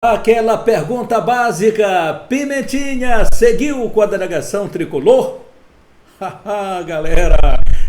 Aquela pergunta básica, Pimentinha seguiu com a delegação tricolor? Haha, galera,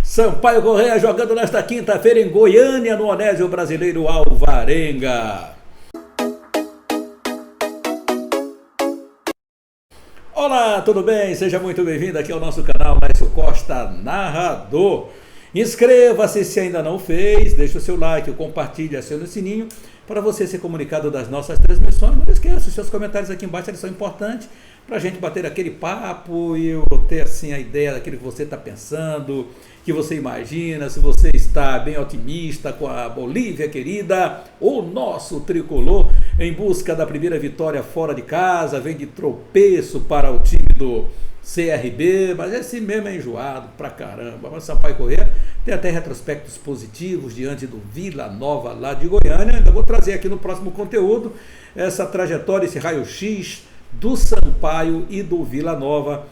Sampaio Corrêa jogando nesta quinta-feira em Goiânia, no Onésio Brasileiro Alvarenga. Olá, tudo bem? Seja muito bem-vindo aqui ao nosso canal Laércio Costa Narrador. Inscreva-se se ainda não fez, deixa o seu like, compartilhe, acione o sininho para você ser comunicado das nossas transmissões. Não esqueça, os seus comentários aqui embaixo eles são importantes para a gente bater aquele papo e eu ter assim a ideia daquilo que você está pensando, que você imagina, se você está bem otimista com a Bolívia querida, o nosso tricolor em busca da primeira vitória fora de casa, vem de tropeço para o time do CRB, mas esse mesmo é enjoado pra caramba. Mas Sampaio Corrêa tem até retrospectos positivos diante do Vila Nova lá de Goiânia. Ainda vou trazer aqui no próximo conteúdo essa trajetória, esse raio-x do Sampaio e do Vila Nova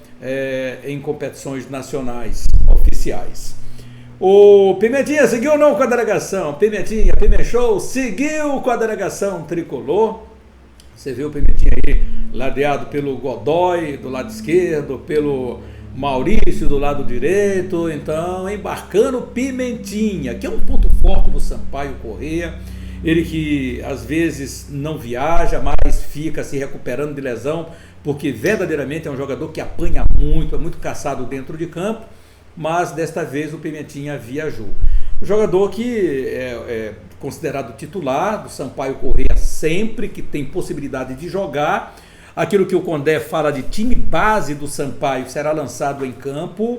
em competições nacionais oficiais. O Pimentinha seguiu ou não com a delegação? Pimentinha, Pimenchou, seguiu com a delegação tricolor. Você viu o Pimentinha aí ladeado pelo Godoy do lado esquerdo, pelo Maurício do lado direito, então embarcando Pimentinha, que é um ponto forte do Sampaio Corrêa, ele que às vezes não viaja, mas fica se recuperando de lesão, porque verdadeiramente é um jogador que apanha muito, é muito caçado dentro de campo, mas desta vez o Pimentinha viajou. O jogador que é considerado titular do Sampaio Corrêa sempre que tem possibilidade de jogar. Aquilo que o Condé fala de time base do Sampaio será lançado em campo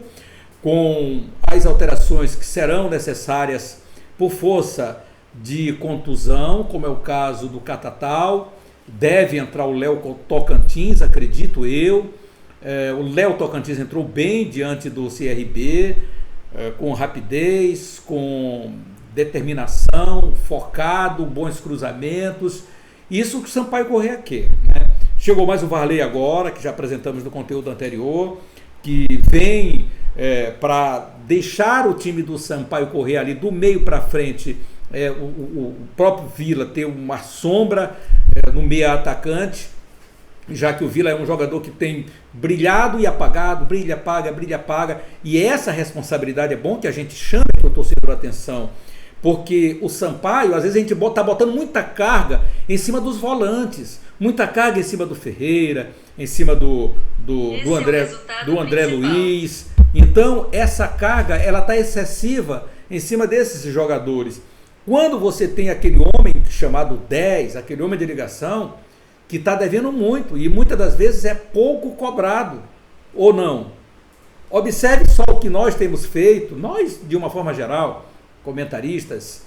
com as alterações que serão necessárias por força de contusão, como é o caso do Catatal. Deve entrar o Léo Tocantins, acredito eu. O Léo Tocantins entrou bem diante do CRB, com rapidez, com determinação, focado, bons cruzamentos. Isso que o Sampaio Corrêa quer, né? Chegou mais o Varley agora, que já apresentamos no conteúdo anterior, que vem para deixar o time do Sampaio Corrêa ali do meio para frente, o próprio Vila ter uma sombra no meio atacante, já que o Vila é um jogador que tem brilhado e apagado, brilha, apaga, e essa responsabilidade é bom que a gente chame o torcedor a atenção, porque o Sampaio, às vezes a gente está botando muita carga em cima dos volantes, muita carga em cima do Ferreira, em cima do André Luiz. Então essa carga ela está excessiva em cima desses jogadores. Quando você tem aquele homem chamado 10, aquele homem de ligação, que está devendo muito e muitas das vezes é pouco cobrado, ou não. Observe só o que nós temos feito, nós de uma forma geral, comentaristas,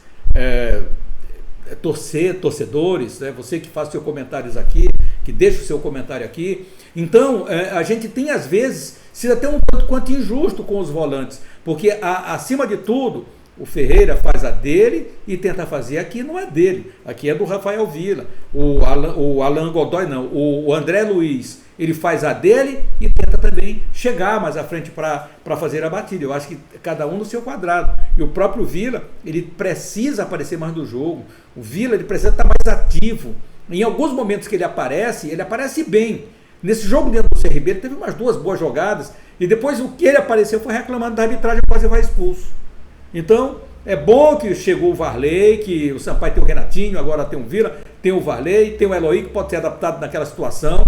torcedores, você que faz seus comentários aqui, que deixa o seu comentário aqui. Então, a gente tem às vezes sido até um tanto quanto injusto com os volantes, porque acima de tudo, o Ferreira faz a dele e tenta fazer aqui, não é dele, aqui é do Rafael Vila. O Alan Godoy não, o André Luiz, ele faz a dele e tenta também chegar mais à frente para fazer a batida. Eu acho que cada um no seu quadrado. E o próprio Vila, ele precisa aparecer mais no jogo. O Vila, ele precisa estar mais ativo. Em alguns momentos que ele aparece bem. Nesse jogo dentro do CRB, ele teve umas duas boas jogadas e depois o que ele apareceu foi reclamando da arbitragem, quase vai expulso. Então, é bom que chegou o Varley, que o Sampaio tem o Renatinho, agora tem o Vila, tem o Varley, tem o Eloy, que pode ser adaptado naquela situação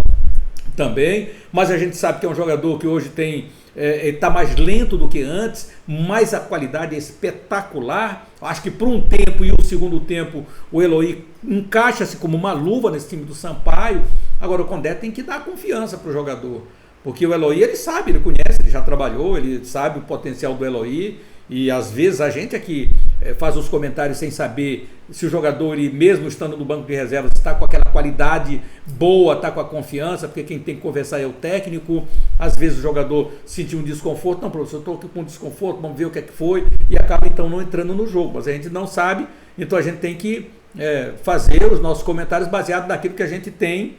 também, mas a gente sabe que é um jogador que hoje está mais lento do que antes, mas a qualidade é espetacular. Acho que por um tempo e o segundo tempo o Eloy encaixa-se como uma luva nesse time do Sampaio. Agora o Condé tem que dar confiança para o jogador, porque o Eloy ele sabe, ele conhece, ele já trabalhou, ele sabe o potencial do Eloy. E às vezes a gente aqui faz os comentários sem saber se o jogador, mesmo estando no banco de reservas, está com aquela qualidade boa, está com a confiança, porque quem tem que conversar é o técnico. Às vezes o jogador sentiu um desconforto, não, professor, eu estou aqui com um desconforto, vamos ver o que é que foi, e acaba então não entrando no jogo, mas a gente não sabe, então a gente tem que fazer os nossos comentários baseados naquilo que a gente tem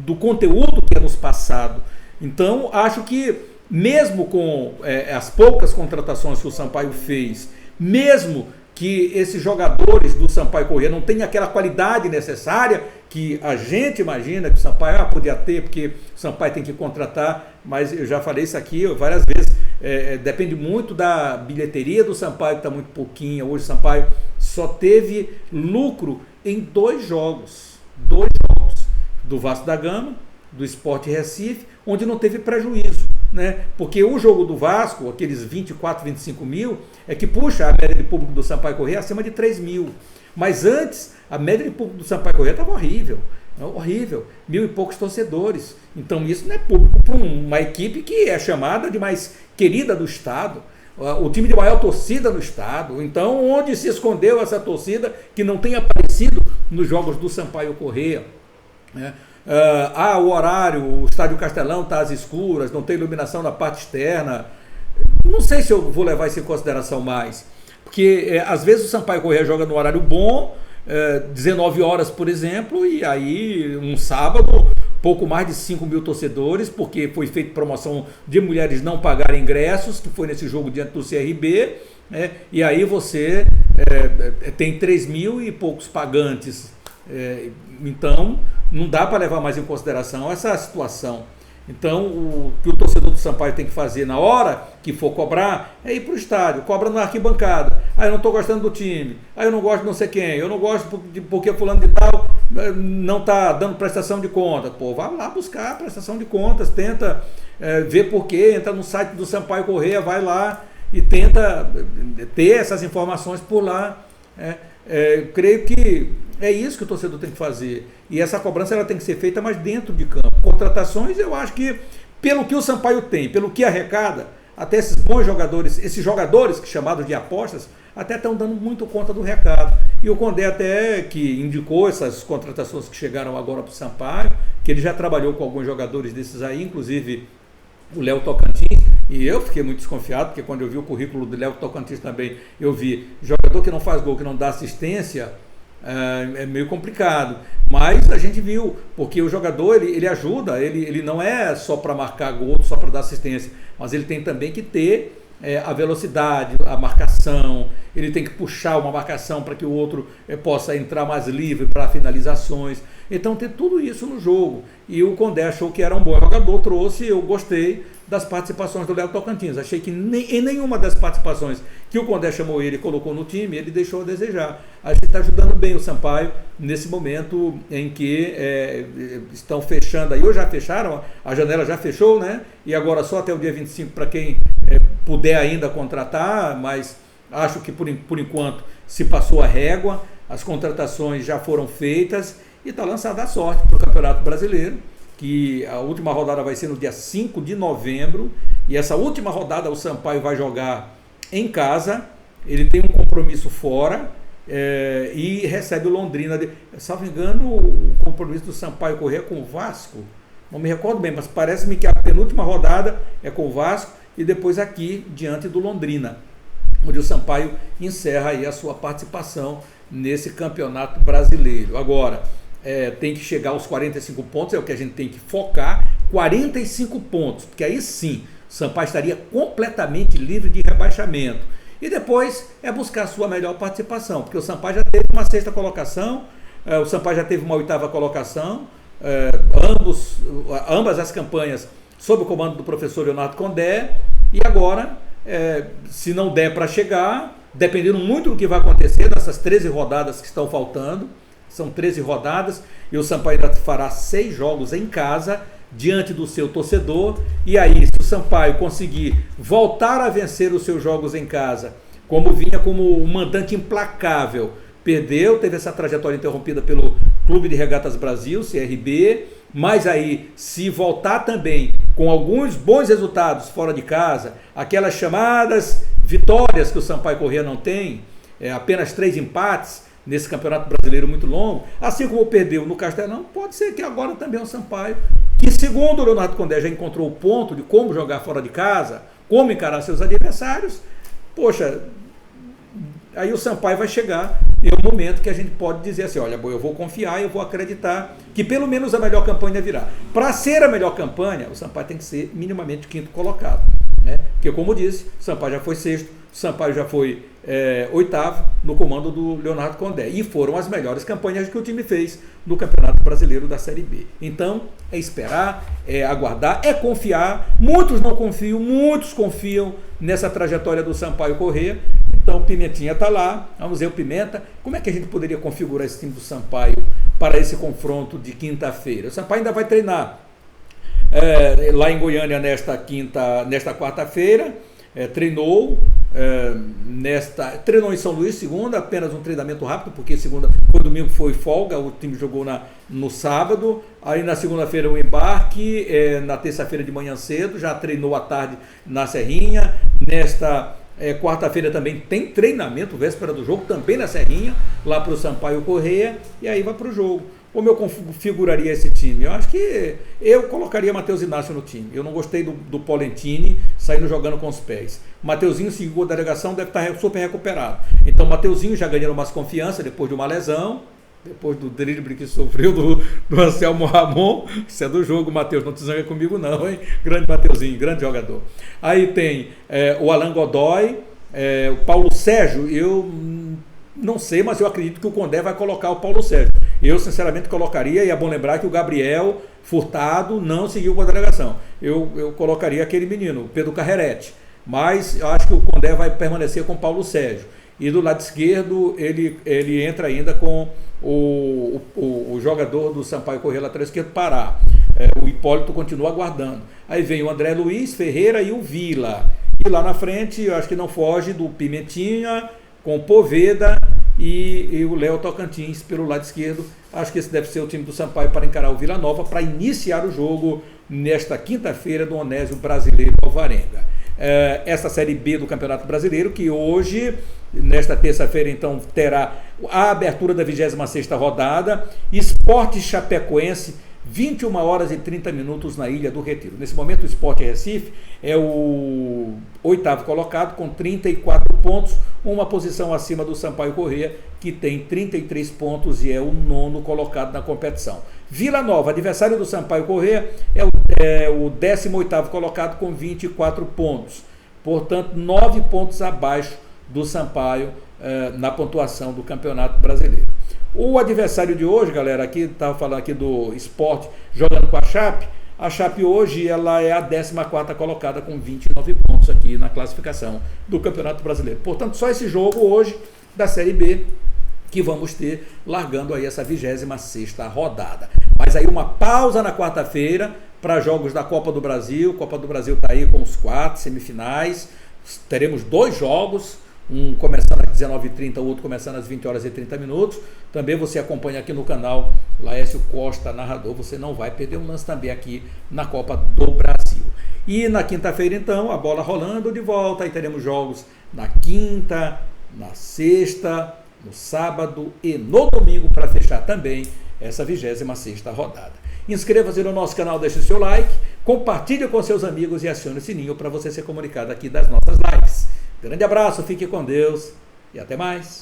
do conteúdo que é nos passado. Então acho que mesmo com as poucas contratações que o Sampaio fez, mesmo que esses jogadores do Sampaio Corrêa não têm aquela qualidade necessária que a gente imagina que o Sampaio podia ter, porque o Sampaio tem que contratar, mas eu já falei isso aqui várias vezes, depende muito da bilheteria do Sampaio, que está muito pouquinha. Hoje o Sampaio só teve lucro em 2 jogos, do Vasco da Gama, do Sport Recife, onde não teve prejuízo, né? Porque o jogo do Vasco, aqueles 24, 25 mil, é que puxa a média de público do Sampaio Corrêa acima de 3 mil. Mas antes, a média de público do Sampaio Corrêa estava horrível, 1.000 e poucos torcedores. Então isso não é público para uma equipe que é chamada de mais querida do Estado, o time de maior torcida no Estado. Então, onde se escondeu essa torcida que não tem aparecido nos jogos do Sampaio Corrêa, né? O horário, o Estádio Castelão está às escuras, não tem iluminação na parte externa. Não sei se eu vou levar isso em consideração mais, porque às vezes o Sampaio Corrêa joga no horário bom, 19 horas, por exemplo, e aí um sábado, pouco mais de 5 mil torcedores, porque foi feita promoção de mulheres não pagarem ingressos, que foi nesse jogo diante do CRB, né? E aí você tem 3 mil e poucos pagantes. Então não dá para levar mais em consideração essa situação. Então o que o torcedor do Sampaio tem que fazer na hora que for cobrar é ir para o estádio, cobra na arquibancada. Eu não estou gostando do time, eu não gosto de não sei quem, eu não gosto porque fulano de tal não está dando prestação de contas. Pô, vai lá buscar a prestação de contas, tenta ver por quê, entra no site do Sampaio Corrêa, vai lá e tenta ter essas informações por lá. Eu creio que é isso que o torcedor tem que fazer. E essa cobrança ela tem que ser feita mais dentro de campo. Contratações, eu acho que, pelo que o Sampaio tem, pelo que arrecada, até esses bons jogadores, esses jogadores que chamados de apostas, até estão dando muito conta do recado. E o Condé até que indicou essas contratações que chegaram agora para o Sampaio, que ele já trabalhou com alguns jogadores desses aí, inclusive o Léo Tocantins, e eu fiquei muito desconfiado, porque quando eu vi o currículo do Léo Tocantins também, eu vi jogador que não faz gol, que não dá assistência, é meio complicado. Mas a gente viu, porque o jogador ele ajuda, ele não é só para marcar gol, só para dar assistência, mas ele tem também que ter a velocidade, a marcação, ele tem que puxar uma marcação para que o outro possa entrar mais livre para finalizações. Então tem tudo isso no jogo. E o Condé achou que era um bom jogador, trouxe, eu gostei das participações do Léo Tocantins. Achei que em nenhuma das participações que o Condé chamou ele e colocou no time, ele deixou a desejar. A gente está ajudando bem o Sampaio nesse momento em que estão fechando aí, ou já fecharam, a janela já fechou, né? E agora só até o dia 25 para quem puder ainda contratar, mas acho que por enquanto se passou a régua, as contratações já foram feitas e está lançada a sorte para o Campeonato Brasileiro, que a última rodada vai ser no dia 5 de novembro, e essa última rodada o Sampaio vai jogar em casa, ele tem um compromisso fora e recebe o Londrina. Salvo engano, o compromisso do Sampaio Corrêa com o Vasco, não me recordo bem, mas parece-me que a penúltima rodada é com o Vasco e depois aqui diante do Londrina, onde o Sampaio encerra aí a sua participação nesse Campeonato Brasileiro. Agora, tem que chegar aos 45 pontos, é o que a gente tem que focar, 45 pontos, porque aí sim, o Sampaio estaria completamente livre de rebaixamento. E depois buscar a sua melhor participação, porque o Sampaio já teve uma 6ª colocação, o Sampaio já teve uma 8ª colocação, ambas as campanhas sob o comando do professor Leonardo Condé, e agora, se não der para chegar, dependendo muito do que vai acontecer nessas 13 rodadas que estão faltando, são 13 rodadas, e o Sampaio ainda fará 6 jogos em casa, diante do seu torcedor, e aí, se o Sampaio conseguir voltar a vencer os seus jogos em casa, como vinha como um mandante implacável, perdeu, teve essa trajetória interrompida pelo Clube de Regatas Brasil, CRB, mas aí, se voltar também com alguns bons resultados fora de casa, aquelas chamadas vitórias que o Sampaio Corrêa não tem, apenas 3 empates, nesse Campeonato Brasileiro muito longo, assim como perdeu no Castelão, pode ser que agora também o Sampaio, que segundo o Leonardo Condé já encontrou o ponto de como jogar fora de casa, como encarar seus adversários, poxa, aí o Sampaio vai chegar em um momento que a gente pode dizer assim, olha, eu vou confiar, eu vou acreditar que pelo menos a melhor campanha virá. Para ser a melhor campanha, o Sampaio tem que ser minimamente 5º colocado, né? Porque como eu disse, o Sampaio já foi 6º, o Sampaio já foi oitavo no comando do Leonardo Condé. E foram as melhores campanhas que o time fez no Campeonato Brasileiro da Série B. Então, é esperar, é aguardar, é confiar. Muitos não confiam, muitos confiam nessa trajetória do Sampaio Corrêa. Então, o Pimentinha está lá. Vamos ver o Pimenta. Como é que a gente poderia configurar esse time do Sampaio para esse confronto de quinta-feira? O Sampaio ainda vai treinar lá em Goiânia nesta quarta-feira. Treinou em São Luís segunda, apenas um treinamento rápido, porque domingo foi folga, o time jogou no sábado, aí na segunda-feira o embarque, na terça-feira de manhã cedo, já treinou à tarde na Serrinha, nesta quarta-feira também tem treinamento, véspera do jogo, também na Serrinha, lá para o Sampaio Corrêa, e aí vai para o jogo. Como eu configuraria esse time? Eu acho que eu colocaria Matheus Inácio no time. Eu não gostei do Polentini saindo jogando com os pés. Mateuzinho seguiu a delegação, deve estar super recuperado. Então Mateuzinho já ganhando mais confiança depois de uma lesão, depois do drible que sofreu do Anselmo Ramon. Isso é do jogo, Matheus, não te zanga comigo não, hein? Grande Mateuzinho, grande jogador. Aí tem o Alan Godoy, o Paulo Sérgio, eu não sei, mas eu acredito que o Condé vai colocar o Paulo Sérgio. Eu, sinceramente, colocaria, e é bom lembrar que o Gabriel Furtado não seguiu com a delegação. Eu colocaria aquele menino, o Pedro Carrerete. Mas eu acho que o Condé vai permanecer com o Paulo Sérgio. E do lado esquerdo, ele entra ainda com o jogador do Sampaio Corrêa, lateral esquerdo, Pará. O Hipólito continua aguardando. Aí vem o André Luiz, Ferreira e o Vila. E lá na frente, eu acho que não foge do Pimentinha, com o Poveda e o Léo Tocantins pelo lado esquerdo. Acho que esse deve ser o time do Sampaio para encarar o Vila Nova, para iniciar o jogo nesta quinta-feira do Onésio Brasileiro Alvarenga. Essa Série B do Campeonato Brasileiro, que hoje, nesta terça-feira, então, terá a abertura da 26ª rodada, Sport Chapecoense, 21 horas e 30 minutos na Ilha do Retiro. Nesse momento, o Sport Recife é o oitavo colocado com 34 pontos, uma posição acima do Sampaio Corrêa, que tem 33 pontos e é o nono colocado na competição. Vila Nova, adversário do Sampaio Corrêa, é o 18º colocado com 24 pontos. Portanto, 9 pontos abaixo do Sampaio na pontuação do Campeonato Brasileiro. O adversário de hoje, galera, aqui estava falando aqui do Sport jogando com a Chape. A Chape hoje ela é a 14ª colocada com 29 pontos aqui na classificação do Campeonato Brasileiro. Portanto, só esse jogo hoje da Série B que vamos ter, largando aí essa 26ª rodada. Mas aí uma pausa na quarta-feira para jogos da Copa do Brasil. Copa do Brasil está aí com os 4 semifinais. Teremos 2 jogos, um começando às 19h30, o outro começando às 20 horas e 30 minutos. Também você acompanha aqui no canal Laércio Costa, narrador. Você não vai perder um lance também aqui na Copa do Brasil. E na quinta-feira, então, a bola rolando de volta. Aí teremos jogos na quinta, na sexta, no sábado e no domingo para fechar também essa 26ª rodada. Inscreva-se no nosso canal, deixe o seu like, compartilhe com seus amigos e acione o sininho para você ser comunicado aqui das nossas lives. Grande abraço, fique com Deus e até mais.